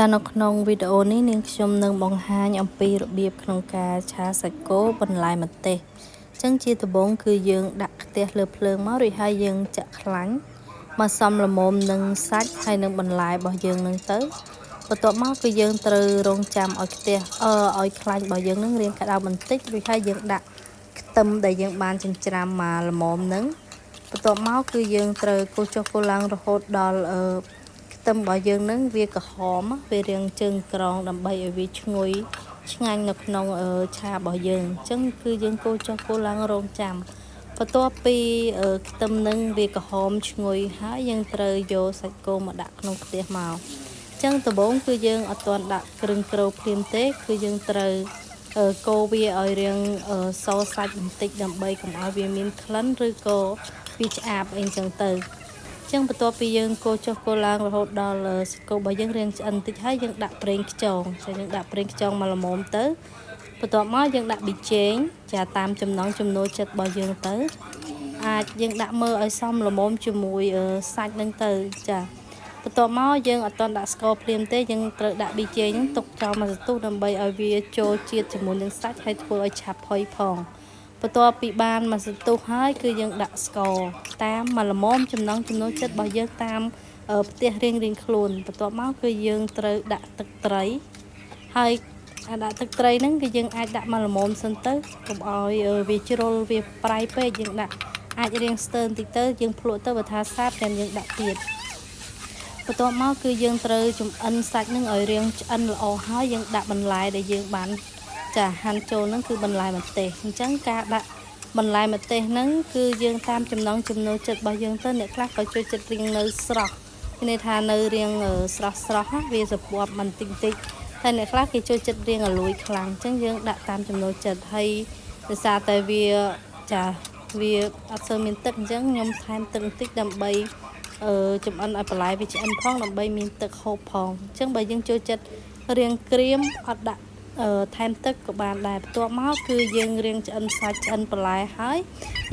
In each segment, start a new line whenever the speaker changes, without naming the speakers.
ចានៅក្នុងវីដេអូនេះនាងខ្ញុំនឹងបង្ហាញអំពីរបៀបក្នុងការឆាសាច់គោបន្លែម្ទេសអញ្ចឹងជាដំបូងគឺយើងដាក់ខ្ទះលើភ្លើងមករួចហើយយើងចាក់ខ្លាញ់មកសំល្មមនឹងសាច់ហើយនឹងបន្លែរបស់យើងនឹងទៅបន្ទាប់មកគឺយើងត្រូវរង់ចាំឲ្យខ្ទះឲ្យខ្លាញ់របស់យើងនឹងរៀងក្តៅបន្តិចរួចហើយយើងដាក់ខ្ទឹមដែលយើងបានចិញ្ច្រាំមកល្មមនឹងបន្ទាប់មកគឺយើងត្រូវកូរចុះកូរឡើងរហូតដល់ខ្ទឹមរបស់យើងនឹងវាក្រហមវារាងជើងក្រងដើម្បីឲ្យវាឈ្ងុយឆ្ងាញ់នៅក្នុងឆារបស់យើងអញ្ចឹងគឺយើងកូរចុះកូរឡើងរងចាំបន្ទាប់ពីខ្ទឹមនឹងវាក្រហមឈ្ងុយហើយយើងត្រូវយកសាច់គោមកដាក់ក្នុងខ្ទះមកអញ្ចឹងដំបូងគឺយើងអត់ទាន់ដាក់គ្រឿងក្រូចភ្លាមទេគឺយើងត្រូវកូរវាឲ្យរាងសសាច់បន្តិចដើម្បីកុំឲ្យវាមានក្លិនឬក៏វាឆ្អាបអីចឹងទៅចឹងបន្ទាប់ពីយើងកូរចុះកូរឡើងរហូតដល់សាច់គោរបស់យើងរាងឆ្អិនតិចហើយយើងដាក់ប្រេងខ្យងចាយើងដាក់ប្រេងខ្យងមកល្មមទៅបន្ទាប់មកយើងដាក់ប៊ីចេងចាតាមចំណង់ចំណូលចិត្តរបស់យើងទៅអាចយើងដាក់មើលឲ្យសមល្មមជាមួយសាច់ហ្នឹងទៅចាបន្ទាប់មកយើងអត់ទាន់ដាក់ស្ករភ្លាមទេយើងត្រូវដាក់ប៊ីចេងហ្នឹងទុកចោលមួយសន្ទុះដើម្បីឲ្យវាចូលជាតិជាមួយនឹងសាច់ហើយធ្វើឲ្យឆាប់ផុយផងបន្ទាប់ពីបានមួយសន្ទុះហើយគឺយើងដាក់ស្ករតាមមកល្មមចំណង់ចំណូលចិត្តរបស់យើងតាមផ្ទះរៀងខ្លួនបន្ទាប់មកគឺយើងត្រូវដាក់ទឹកត្រីហើយដាក់ទឹកត្រីហ្នឹងគឺយើងអាចដាក់មកល្មមសិនទៅកុំឲ្យវាជ្រុលវាប្រៃពេកយើងដាក់អាចរៀងស្ទើរបន្តិចទៅយើងភ្លក់ទៅបើថាសាបតែយើងដាក់ទៀតបន្ទាប់មកគឺយើងត្រូវចម្អិនសាច់ហ្នឹងឲ្យរាងឆ្អិនល្អហើយយើងដាក់បន្លែដែលយើងបានចាហាន់ចូលហ្នឹងគឺបន្លែម្ទេសអញ្ចឹងការដាក់បន្លែម្ទេសហ្នឹងគឺយើងតាមចំណង់ចំណូលចិត្តរបស់យើងទៅអ្នកខ្លះក៏ចូលចិត្តរៀងនៅស្រស់មានន័យថានៅរៀងស្រស់ណាវាសពប់បន្តិចតែអ្នកខ្លះគេចូលចិត្តរៀងអលួយខ្លាំងអញ្ចឹងយើងដាក់តាមចំណូលចិត្តហើយដោយសារតែវាចាវាអត់សូវមានទឹកអញ្ចឹងខ្ញុំថែមទឹកបន្តិចដើម្បីចម្អិនឲ្យបន្លែវាឆ្អិនផងដើម្បីមានទឹកហូបផងអញ្ចឹងបើយើងចូលចិត្តរៀងក្រៀមអត់ដាក់ថែមទឹកក៏បានដែរបន្ទាប់មកគឺយើងរៀងឆ្អិនសាច់ឆ្អិនបន្លែហើយ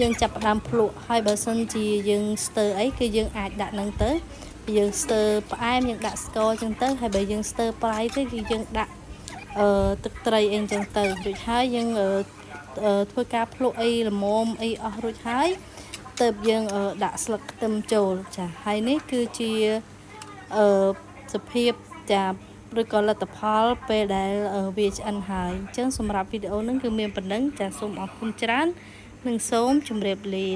យើងចាប់ផ្ដើមភ្លក់ហើយបើសិនជាយើងស្ទើរអីគឺយើងអាចដាក់នឹងទៅយើងស្ទើរផ្អែមយើងដាក់ស្ករចឹងទៅហើយបើយើងស្ទើរប្រៃទៅគឺយើងដាក់ទឹកត្រីអីចឹងទៅរួចហើយយើងធ្វើការភ្លក់អីល្មមអីអស់រួចហើយទើបយើងដាក់ស្លឹកខ្ទឹមចូលចាហើយនេះគឺជាសភាពចាឬក៏លទ្ធផលពេលដែលវាឆ្អិនហើយអញ្ចឹងសម្រាប់វីដេអូនេះគឺមានប៉ុណ្ណឹងចាសូមអរគុណច្រើននិងសូមជម្រាបលា